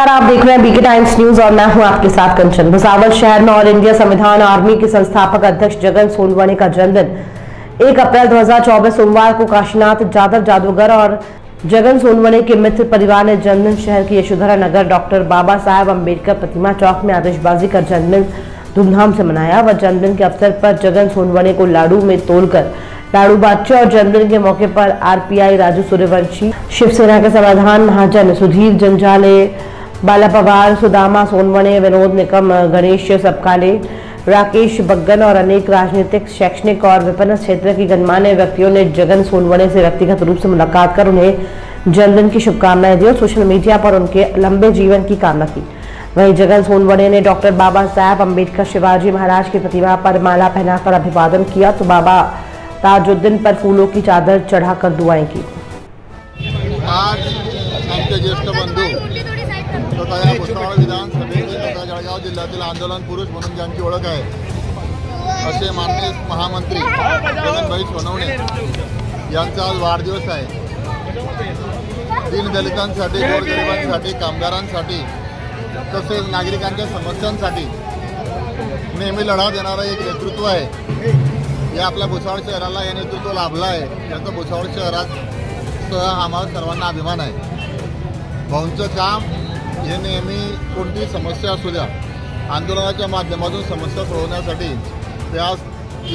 नमस्कार, आप देख रहे हैं बीके टाइम्स न्यूज और मैं हूं आपके साथ कंचन। भुसावल शहर में ऑल इंडिया संविधान आर्मी के संस्थापक अध्यक्ष जगन सोनवणे का जन्मदिन 1 अप्रैल 2024 सोमवार को काशीनाथ जादव जादूगर और जगन सोनवणे के मित्र परिवार ने जन्मदिन शहर के यशोधरा नगर डॉक्टर बाबा साहेब अम्बेडकर प्रतिमा चौक में आतिशबाजी कर जन्मदिन धूमधाम से मनाया। वह जन्मदिन के अवसर पर जगन सोनवणे को लाडू में तोलकर लाडू बाचे और जन्मदिन के मौके पर आरपीआई राजू सूर्यवंशी, शिवसेना के समाधान महाजन सुधीर जंजाले, बाला पवार, सुदामा सोनवणे, विनोद निकम, गणेश सबकाले, राकेश बग्गन और अनेक राजनीतिक, शैक्षणिक और विपणन क्षेत्र के गणमान्य व्यक्तियों ने जगन सोनवणे से व्यक्तिगत रूप से मुलाकात कर उन्हें जन्मदिन की शुभकामनाएं दी और सोशल मीडिया पर उनके लंबे जीवन की कामना की। वहीं जगन सोनवणे ने डॉक्टर बाबा साहेब अम्बेडकर शिवाजी महाराज की प्रतिमा पर माला पहनाकर अभिवादन किया तो बाबा ताजुद्दीन पर फूलों की चादर चढ़ाकर दुआएं की। आज आमचे ज्येष्ठ बंधू तथा या भुसावळ विधानसभेचे तथा जळगाव जिल्ह्यातील आंदोलन पुरुष म्हणून ज्यांची ओळख आहे असे माननीय महामंत्री जगनभाई सोनवणे यांचा आज वाढदिवस आहे। दीनदलितांसाठी, गोरगरिबांसाठी, कामगारांसाठी तसेच नागरिकांच्या समस्यांसाठी नेहमी लढा देणारा एक नेतृत्व आहे। या आपल्या भुसावळ शहराला हे नेतृत्व लाभलं आहे याचा भुसावळ शहरात आम्हाला सर्वांना अभिमान आहे। भाऊंचं काम हे नेहमी कोणतीही समस्या असू द्या आंदोलनाच्या माध्यमातून समस्या सोडवण्यासाठी त्या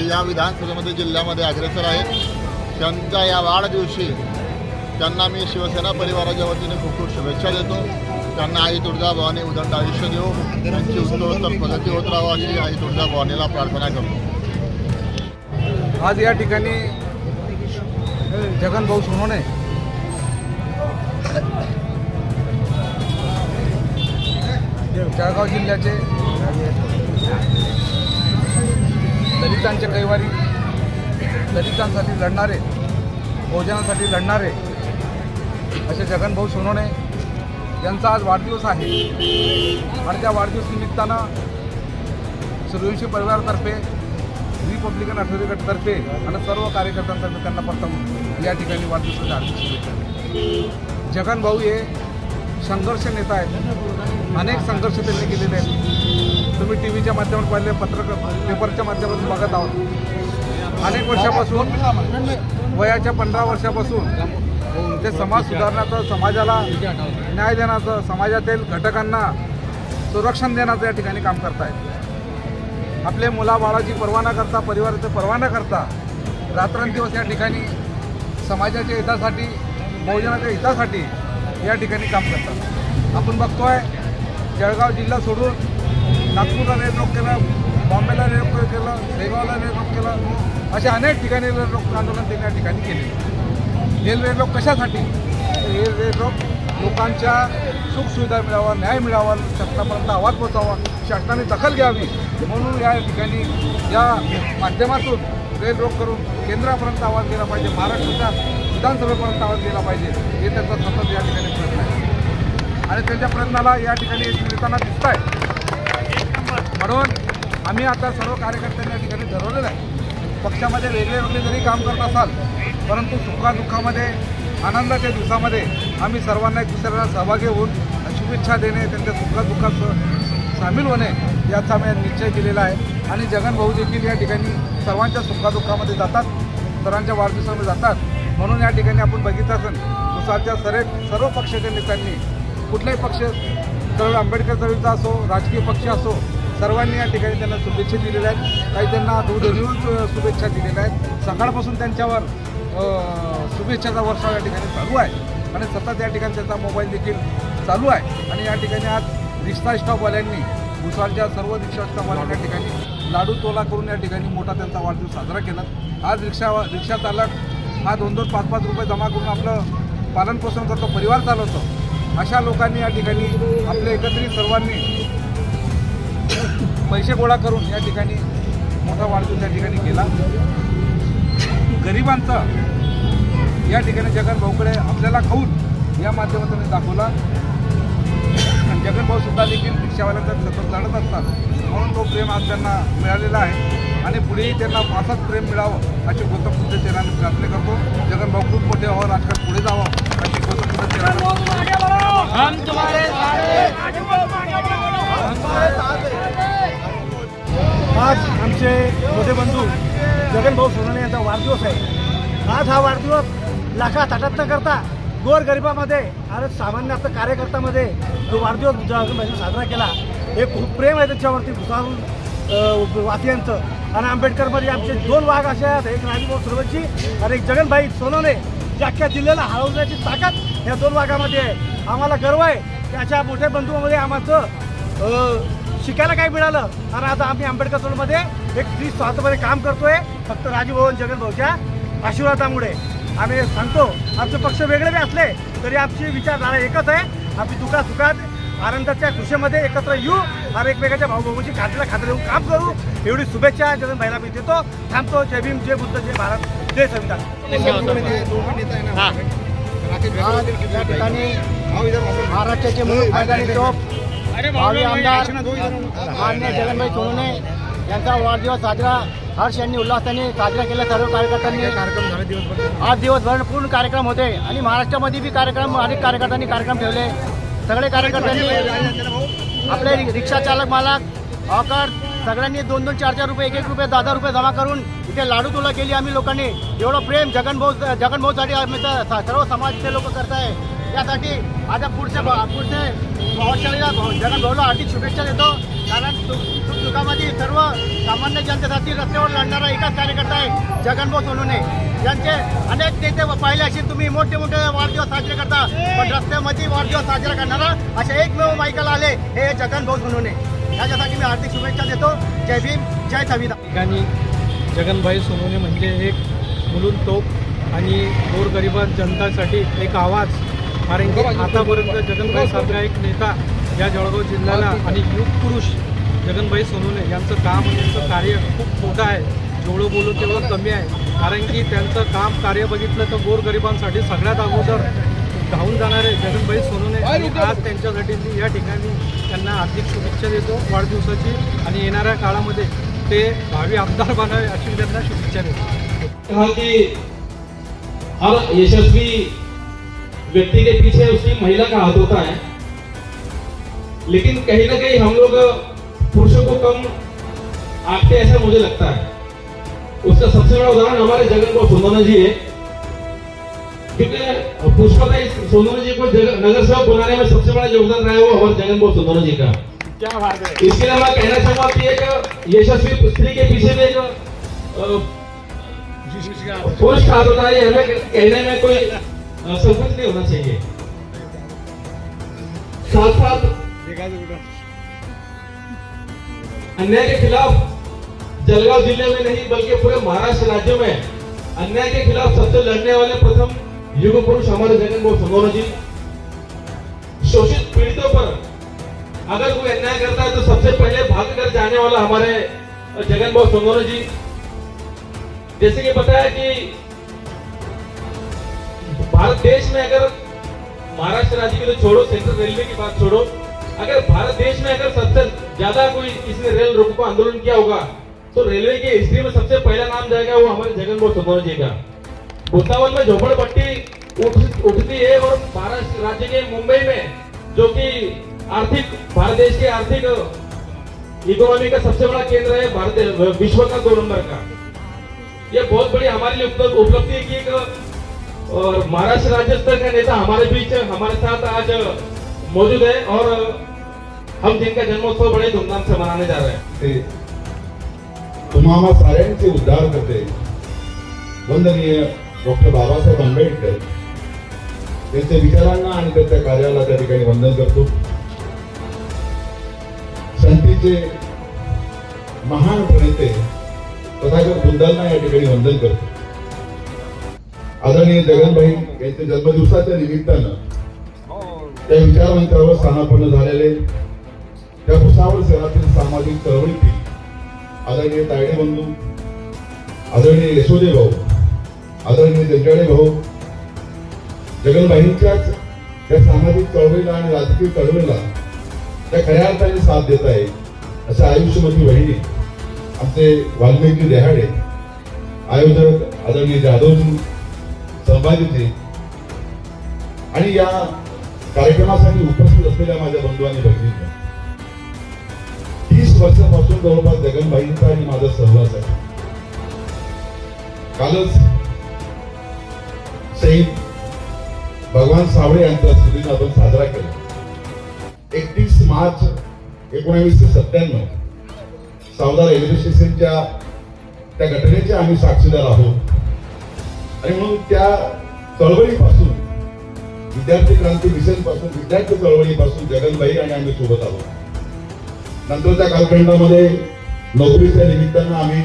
या विधानसभेमध्ये जिल्ह्यामध्ये अग्रेसर आहेत। त्यांच्या या वाढदिवशी त्यांना मी शिवसेना परिवाराच्या वतीने खूप खूप शुभेच्छा देतो। त्यांना आई तुळजाभवानी उदंड आयुष्य देवो, त्यांची उत्तरोत्तर प्रगती होत राहावी अशी आई तुळजाभवानीला प्रार्थना करतो। आज या ठिकाणी जगन भाऊ सोनवणे जळगाव जिल्ह्याचे दलितांचे कैवारी, दलितांसाठी लढणारे, बहुजनांसाठी लढणारे असे जगन भाऊ सोनवणे यांचा आज वाढदिवस आहे आणि त्या वाढदिवस निमित्तानं सूर्यवंशी परिवारातर्फे, रिपब्लिकन आठवडी गटातर्फे आणि सर्व कार्यकर्त्यांतर्फे त्यांना प्रथम या ठिकाणी वाढदिवसाच्या हार्दिक शुभेच्छा। जगन भाऊ हे संघर्ष नेता आहेत, अनेक संघर्ष त्यांनी केलेले आहेत। तुम्ही टी व्हीच्या माध्यमातून पाहिले, पेपरच्या माध्यमातून बघत आहोत। अनेक वर्षापासून, वयाच्या 15 वर्षापासून ते समाज सुधारण्याचं, समाजाला न्याय देण्याचं, समाजातील घटकांना संरक्षण देण्याचं या ठिकाणी काम करतायत। आपले मुलाबाळाची पर्वा न करता, परिवाराची पर्वा न करता रात्रंदिवस या ठिकाणी समाजाच्या हितासाठी, बहुजनाच्या हितासाठी या ठिकाणी काम करतात। आपण बघतोय जळगाव जिल्हा सोडून नागपूरला रेलरोक केलं, बॉम्बेला रेलरोक केलं, शेगावला रेलरोक केलं, अशा अनेक ठिकाणी रेलरोक आंदोलन त्यांनी या ठिकाणी केले। रेलरोक कशासाठी? रेलरोक लोकांच्या सुखसुविधा मिळावं, न्याय मिळावा, शासनापर्यंत आवाज पोहोचावा, शासनाने दखल घ्यावी म्हणून या ठिकाणी या माध्यमातून रेलरोक करून केंद्रापर्यंत आवाज गेला पाहिजे, महाराष्ट्राच्या विधानसभेपर्यंत आवाज गेला पाहिजे, हे त्यांचा सतत या ठिकाणी प्रयत्न आहे आणि त्यांच्या प्रयत्नाला या ठिकाणी यश मिळताना दिसत आहे। म्हणून आम्ही आता सर्व कार्यकर्त्यांनी या ठिकाणी ठरवलेलं आहे, पक्षामध्ये वेगळे जरी काम करत असाल परंतु सुखादुःखामध्ये, आनंदाच्या दिवसामध्ये आम्ही सर्वांना एक दुसऱ्याला सहभागी होऊन शुभेच्छा देणे, त्यांच्या सुखादुःखात सामील होणे याचा आम्ही निश्चय केलेला आहे आणि जगन भाऊ देखील या ठिकाणी सर्वांच्या सुखादुःखामध्ये जातात, सर्वांच्या वाढदिवसामध्ये जातात। म्हणून या ठिकाणी आपण बघितलं असेल भुसावळच्या सर्व पक्षाच्या नेत्यांनी, कुठलाही पक्ष, आंबेडकर चळवळीचा असो, राजकीय पक्ष असो, सर्वांनी या ठिकाणी त्यांना शुभेच्छा दिलेल्या आहेत। काही त्यांना दूरध्वनीवरून शुभेच्छा दिलेल्या आहेत। सकाळपासून त्यांच्यावर शुभेच्छाचा वर्षाव या ठिकाणी चालू आहे आणि सतत या ठिकाणी त्याचा मोबाईल देखील चालू आहे आणि या ठिकाणी आज रिक्षा स्टॉपवाल्यांनी, भुसावळच्या सर्व रिक्षा स्टॉपवाल्यांनी या ठिकाणी लाडू तोला करून या ठिकाणी मोठा त्यांचा वाढदिवस साजरा केला। आज रिक्षा चालक हा 2-2, 5-5 रुपये जमा करून आपलं पालनपोषण करतो, परिवार चालवतो। अशा लोकांनी या ठिकाणी आपले एकत्रित सर्वांनी पैसे गोळा करून या ठिकाणी मोठा वाढदिवस या ठिकाणी केला। गरिबांचा या ठिकाणी जगन भाऊकडे आपल्याला खाऊन या माध्यमातून दाखवला। जगन भाऊ सुद्धा देखील रिक्षावाल्यांचा सतत लढत असतात म्हणून तो प्रेम आज त्यांना मिळालेला आहे आणि पुढेही त्यांना असंच प्रेम मिळावं अशी गौतम बुद्ध चरणाने प्रार्थना करतो। जगन भाऊ खूप मोठे व्हावं, राजकारण पुढे जावं अशी गौतम बुद्ध चरणाने आज आमचे मोठे बंधू जगनभाऊ सोनवणे यांचा वाढदिवस आहे। आज हा वाढदिवस लाखात थाटात न करता गोरगरिबामध्ये आणि सामान्य आपल्या कार्यकर्त्यामध्ये जो वाढदिवस जगनभाईंनी साजरा केला, हे खूप प्रेम आहे त्याच्यावरती भुसावळ वासियांचं। आणि आंबेडकरमध्ये आमचे 2 वाघ असे आहेत, एक राजूभाऊ सुरवंशी आणि एक जगनभाई सोनवणे, जे अख्ख्या जिल्ह्याला हरवण्याची ताकद या 2 वाघामध्ये आहे। आम्हाला गर्व आहे की अशा मोठ्या बंधूमध्ये आम्हाला शिकायला काय मिळालं। आणि आता आम्ही आंबेडकर चळवळीमध्ये एक निस्वार्थपणे काम करतोय, फक्त राजूभाऊ आणि जगनभाऊच्या आशीर्वादामुळे। आम्ही सांगतो, आमचे पक्ष वेगळे असले तरी आमची विचारधारा एकच आहे। आमची सुखात आनंदाच्या खुशीमध्ये एकत्र येऊ आणि एकमेकाच्या भाऊभाऊची खात्रीला खात्री देऊन काम करू, एवढी शुभेच्छा जगनभाईला मी देतो। थांबतो। जय भीम, जय बुद्ध, जय भारत, जय संविधान। या ठिकाणी महाराष्ट्राचे मैदानी टॉप भावी आमदार माननीय जगनभाई सोनवणे यांचा वाढदिवस साजरा हर्ष यांनी उल्हासाने साजरा केला। सर्व कार्यकर्त्यांनी आज दिवसभर पूर्ण कार्यक्रम होते आणि महाराष्ट्रामध्ये बी कार्यक्रम, अनेक कार्यकर्त्यांनी कार्यक्रम ठेवले। सगळे कार्यकर्त्यांनी आपले रिक्षा चालक, मालक, हॉकर सगळ्यांनी 2-2, 4-4 रुपये, 1-1 रुपये, 10-10 रुपये जमा करून इथे लाडू तुला केली आम्ही लोकांनी। एवढं प्रेम जगनभाऊसाठी आम्ही सर्व समाजाचे लोक करत आहे। यासाठी आता पुढच्या प्रभावशालीला जगनभाऊला हार्दिक शुभेच्छा देतो, कारण सुखदुःखामध्ये सर्व सामान्य जनतेसाठी रस्त्यावर लढणारा एकच कार्यकर्ता आहे जगनभाऊ सोनवणे। यांचे अनेक नेते पाहिले असेल तुम्ही, मोठे मोठे वाढदिवस साजरे करता, पण रस्त्यामध्ये वाढदिवस साजरा करणारा असे एकमेव माईकाला आले हे जगनभाऊ सोनवणे। याच्यासाठी मी हार्दिक शुभेच्छा देतो। जय भीम, जय संविधान। ठिकाणी जगनभाई सोनवणे म्हणजे एक मुलून तोप आणि गोरगरिबा जनतासाठी एक आवाज। कारण की आतापर्यंत जगनभाई सारखा एक नेता या जळगाव जिल्ह्याला आणि युग पुरुष जगनभाई सोनवणे यांचं काम आणि यांचं कार्य खूप मोठं आहे। जेवढं बोलू तेवढं कमी आहे, कारण की त्यांचं काम कार्य बघितलं तर गोरगरिबांसाठी सगळ्यात अगोदर धावून जाणारे जगनभाई सोनवणे। आणि आज त्यांच्यासाठी मी या ठिकाणी त्यांना हार्दिक शुभेच्छा देतो वाढदिवसाची, आणि येणाऱ्या काळामध्ये ते भावी आमदार बनावे अशी मी त्यांना शुभेच्छा देतो। कहा कि हर यशस्वी व्यक्ति के पीछे उसकी महिला का हाथ होता है, लेकिन कहीं ना कहीं हम लोग पुरुषों को कम आंकते, ऐसा मुझे लगता है। उसका सबसे बड़ा उदाहरण हमारे जगनभाऊ सोनवणे जी है, क्योंकि पुष्पाताई सोनवणे जी को नगर सेवक बनाने में सबसे बड़ा योगदान रहा है वो हमारे जगनभाऊ सोनवणे जी का। क्या बात है। इसके लिए मैं कहना चाहूंगा कि एक यशस्वी स्त्री के पीछे में एक पुरुष का हाथ होता है, हमें कहने में कोई संकोच नहीं होना चाहिए। साथ साथ अन्याय के खिलाफ जलगांव जिले में नहीं बल्कि पूरे महाराष्ट्र राज्य में अन्याय के खिलाफ सबसे लड़ने वाले प्रथम युग पुरुष हमारे जगनभाऊ सोनवणे जी। शोषित पीड़ितों पर अगर कोई अन्याय करता है तो सबसे पहले भाग कर जाने वाला हमारे जगनभाऊ सोनवणे जी। जैसे कि पता है कि भारत देश में अगर महाराष्ट्र राज्य की तो छोड़ो, सेंट्रल रेलवे की बात छोड़ो, अगर भारत देश में अगर सबसे ज्यादा कोई इसने रेल रोको आंदोलन किया होगा तो रेलवे की हिस्ट्री में सबसे पहला नाम जाएगा वो हमारे जगनभाऊ सोनवणे जी का। भुसावल में झोपड़पट्टी उठती है और महाराष्ट्र राज्य के मुंबई में, जो कि आर्थिक भारत देश के आर्थिक इकोनॉमी का सबसे बड़ा केंद्र है, भारत विश्व का 2 नंबर का। यह बहुत बड़ी हमारे लिए उपलब्धि है कि एक और महाराष्ट्र राज्य स्तर का नेता हमारे बीच हमारे साथ आज मौजूद है, और हम जिनका जन्मोत्सव बड़े धूमधाम से मनाने जा रहे हैं। तुम्हारा साऱ्यांचे उद्धार करते वंदनीय डॉक्टर बाबासाहेब आंबेडकर त्यांच्या विचारांना आणि त्यांच्या कार्याला त्या ठिकाणी वंदन करतो। शांतीचे महान प्रणेते तथागत बुद्धांना या ठिकाणी वंदन करतो। आदरणीय जगनभाई यांच्या जन्मदिवसाच्या निमित्तानं त्या विचारवंतावर स्थानापन्न झालेले त्या भुसावळ शहरातील सामाजिक चळवळीतील आदरणीय तायडे बंधू, आदरणीय यशोदे भाऊ, आदरणीय जंजाडे भाऊ, जगनभाईंच्याच त्या सामाजिक चळवळीला आणि राजकीय चळवळीला त्या खऱ्या अर्थाने साथ देत आहे अशा आयुष्यमती बहिणी आमचे वाल्मिकी देहाडे, आयोजक आदरणीय जाधवजी, संभाजीजी आणि या कार्यक्रमासाठी उपस्थित असलेल्या माझ्या बंधू आणि भगिनींना वर्षापासून जवळपास जगनभाईंचा आणि माझा सहवास आहे. कालच शहीद भगवान सावळे यांचा स्मृतिदिन आपण साजरा केला. 31 मार्च 1997 सावदा रेल्वे स्टेशनच्या त्या घटनेचे आम्ही साक्षीदार आहोत आणि म्हणून त्या चळवळीपासून, विद्यार्थी क्रांती मिशन पासून, विद्यार्थी चळवळीपासून जगनभाई आणि आम्ही सोबत आहोत. नंतरच्या कालखंडामध्ये नोकरीच्या निमित्तानं आम्ही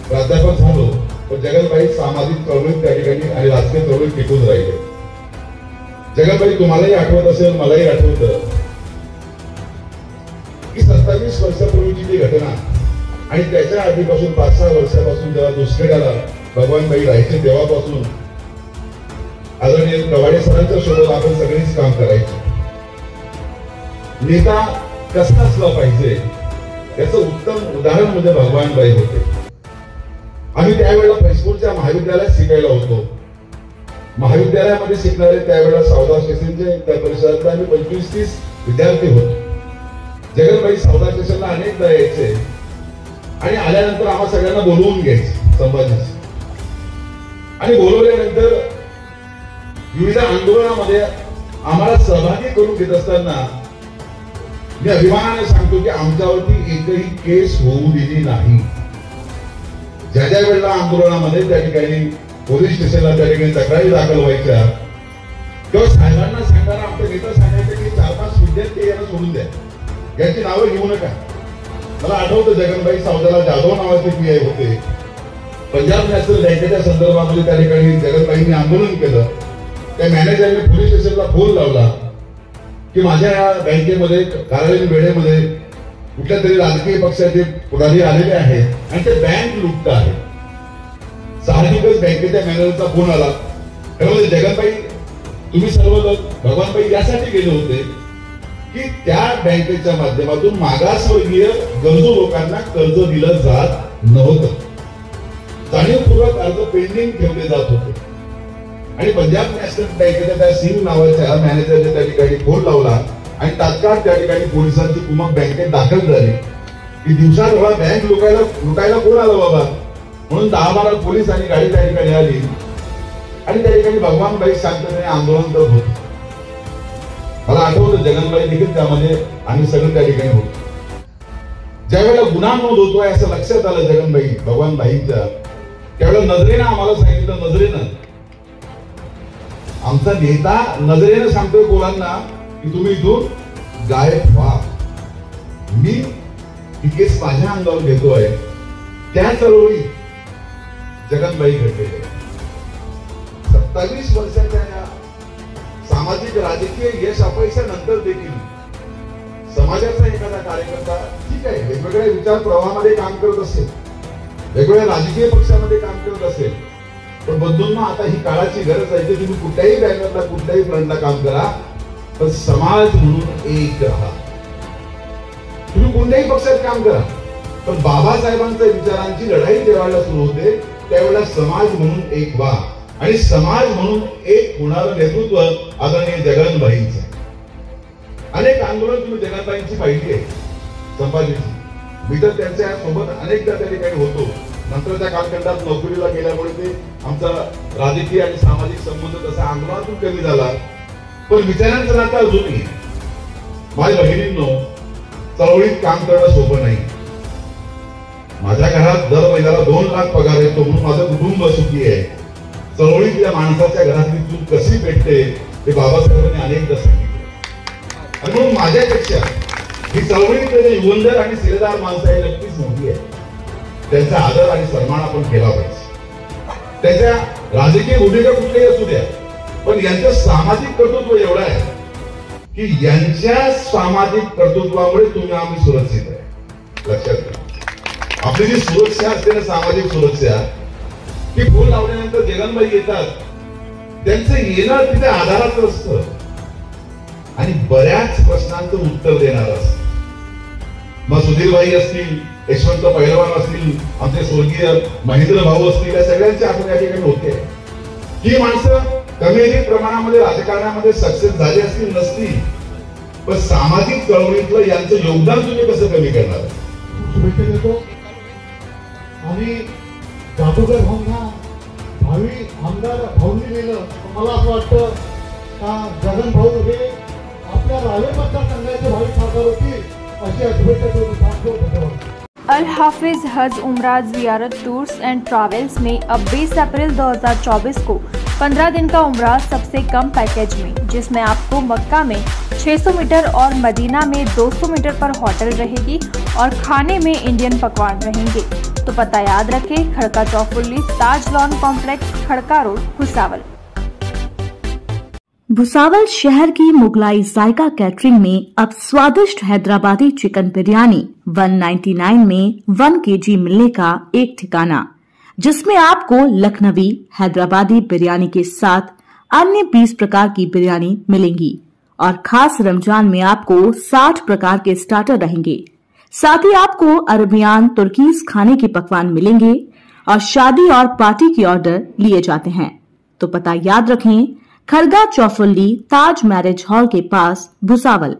प्राध्यापक झालो, पण जगनभाई सामाजिक चळवळीत त्या ठिकाणी आणि राजकीय चळवळीत टिकून राहिले. जगनभाई, तुम्हालाही आठवत असेल, मलाही आठवतं की 27 वर्षापूर्वीची ती घटना आणि त्याच्या आधीपासून 5-6 वर्षापासून जेव्हा दुसऱ्याला भगवानभाई राहायचे तेव्हापासून आदरणीय कवाडे सरांच्या सोबत आपण सगळेच काम करायचे. नेता कसा असला पाहिजे याचं उत्तम उदाहरण म्हणजे भगवानभाई होते. आम्ही त्यावेळेला फैजपूरच्या महाविद्यालयात शिकायला होतो. महाविद्यालयामध्ये शिकणारे त्यावेळेला सावदा स्टेशनचे त्या परिसरातले आम्ही 25-30 विद्यार्थी होतो. जगनभाई सावदा स्टेशनला अनेकदा यायचे आणि आल्यानंतर आम्हा सगळ्यांना बोलवून घ्यायचे संभाजीचे. आणि बोलवल्यानंतर विविध आंदोलनामध्ये आम्हाला सहभागी करून घेत असताना मी अभिमानाने सांगतो की आमच्यावरती एकही केस होऊ दिली नाही. ज्या ज्या वेळेला आंदोलनामध्ये त्या ठिकाणी पोलीस स्टेशनला त्या ठिकाणी तक्रारी दाखल व्हायच्या तेव्हा साहेबांना सांगताना आमच्या नेता सांगायचे की 4-5 विद्यार्थी यांना सोडून द्या, याची नावं घेऊ नका. मला आठवतं जगनभाई सावदाला जाधव नावाचे पीआय होते. पंजाब नॅशनल बँकेच्या संदर्भामध्ये त्या ठिकाणी जगनभाईंनी आंदोलन केलं. त्या मॅनेजरने पोलीस स्टेशनला फोन लावला की माझ्या या बँकेमध्ये कार्यालयीन वेळेमध्ये कुठल्या तरी राजकीय पक्षाचे पुढारी आलेले आहेत आणि ते बँक लुटत आहे. साहजिकच बँकेच्या मॅनेजरचा फोन आला. त्यामध्ये जगनभाई, तुम्ही सर्व लोक भगवानभाई यासाठी गेले होते की त्या बँकेच्या माध्यमातून मागासवर्गीय गरजू लोकांना कर्ज दिलं जात नव्हतं. जाणीवपूर्वक अर्ज पेंडिंग ठेवले जात होते आणि पंजाब नॅशनल बँकेच्या त्या सिंग नावाच्या मॅनेजरने त्या ठिकाणी फोन लावला आणि तात्काळ त्या ठिकाणी पोलिसांची कुमक बँकेत दाखल झाली की दिवसाढवळा बँक लुटायला कोण आलं बाबा, म्हणून 10-12 पोलीस आणि गाडी त्या ठिकाणी आली आणि त्या ठिकाणी भगवानभाई शांततेने आंदोलन करत होते. मला आठवतं जगनभाई देखील त्यामध्ये आम्ही सगळे त्या ठिकाणी होतो. ज्यावेळेला गुन्हा नोंद होतोय असं लक्षात आलं जगनभाई भगवानभाईंच्या, त्यावेळेला नजरेनं आम्हाला सांगितलं, नजरेनं आमचा नेता नजरेनं सांगतोय पोरांना की तुम्ही इथून गायब व्हा. मी ही केस माझ्या अंगावर घेतोय. त्या चळवळीत जगनभाई घडलेले 27 वर्षाच्या या सामाजिक राजकीय यश अपयशानंतर देखील समाजाचा एखादा कार्यकर्ता ठीक आहे वेगवेगळ्या विचार प्रवाहामध्ये काम करत असेल, वेगवेगळ्या राजकीय पक्षामध्ये काम करत असेल, पण बंधूंना आता ही काळाची गरज आहे की तुम्ही कुठल्याही बॅनरला कुठल्याही फ्रंटला काम करा पण समाज म्हणून एक राहा. तुम्ही कोणत्याही पक्षात काम करा पण बाबासाहेबांच्या विचारांची लढाई ज्यावेळेला सुरू होते त्यावेळेला समाज म्हणून एक व्हा आणि समाज म्हणून एक होणारं नेतृत्व आदरणीय जगनभाईंचं. अनेक आंदोलन तुम्ही जगनभाईंची पाहिली आहे संभाजीची. मी तर त्यांच्या सोबत अनेकदा त्या ठिकाणी होतो. नंतरच्या कालखंडात नोकरीला गेल्यामुळे ते आमचा राजकीय आणि सामाजिक संबंध तसा आंदोलनातून कमी झाला, पण विचारांचं नातं अजूनही. माझ्या बहिणींनो, चळवळीत काम करणं सोपं नाही. माझ्या घरात दर महिन्याला 2 लाख पगार येतो म्हणून माझं कुटुंब सुखी आहे. चळवळीतल्या माणसाच्या घरातली चूक कशी पेटते ते बाबासाहेबांनी अनेकदा सांगितले. आणि म्हणून माझ्यापेक्षा ही चळवळीतले युवंदर आणि शिलेदार माणसं आहे नक्कीच मोठी आहे. त्यांचा आदर आणि सन्मान आपण केला पाहिजे. त्याच्या राजकीय भूमिका कुठल्याही असू द्या, पण यांचं सामाजिक कर्तृत्व एवढं आहे की यांच्या सामाजिक कर्तृत्वामुळे तुम्ही आम्ही सुरक्षित आहे. लक्षात घ्या, आपली जी सुरक्षा असते ना, सामाजिक सुरक्षा, ती फोन लावल्यानंतर जगनभाई येतात. त्यांचं येणं तिथे आधाराचं असतं आणि बऱ्याच प्रश्नांचं उत्तर देणार असतं. मग सुधीरभाई असतील, यशवंत पहिलवान असतील, आमचे स्वर्गीय महेंद्र भाऊ असतील, या सगळ्यांची आठवण या ठिकाणी होते. ही माणसं कमी अधिक प्रमाणामध्ये राजकारणामध्ये सक्सेस झाली असतील नसतील, पण सामाजिक चळवळीतलं यांचं योगदान तुम्ही कसं कमी करणार. शुभेच्छा देतो आणि जादूगर भाऊंना भावी आमदार भाऊंनी लिहिलं. मला असं वाटतं का जगन भाऊ हे आपल्या रावे मतदारसंघाचे भावी खासदार होती अशी शुभेच्छा देतो. धन्यवाद. अल हाफिज हज उम्रा ज़ियारत टूर्स एंड ट्रैवल्स में अब 20 अप्रैल 2024 को 15 दिन का उम्रा सबसे कम पैकेज में, जिसमें आपको मक्का में 600 मीटर और मदीना में 200 मीटर पर होटल रहेगी और खाने में इंडियन पकवान रहेंगे. तो पता याद रखें, खड़का चौफुल्ली, Taj lawn complex, Khadka road, Bhusawal. Bhusawal शहर की मुगलाई जायका कैटरिंग में अब स्वादिष्ट हैदराबादी चिकन बिरयानी 199 में 1 kg मिलने का एक ठिकाना, जिसमें आपको लखनवी हैदराबादी बिरयानी के साथ अन्य 20 प्रकार की बिरयानी मिलेंगी और खास रमजान में आपको 60 प्रकार के स्टार्टर रहेंगे. साथ ही आपको अरबियान तुर्कीज खाने के पकवान मिलेंगे और शादी और पार्टी के ऑर्डर लिए जाते हैं. तो पता याद रखें, खड़गा चौफुल्ली ताज मैरिज हॉल के पास, भुसावल.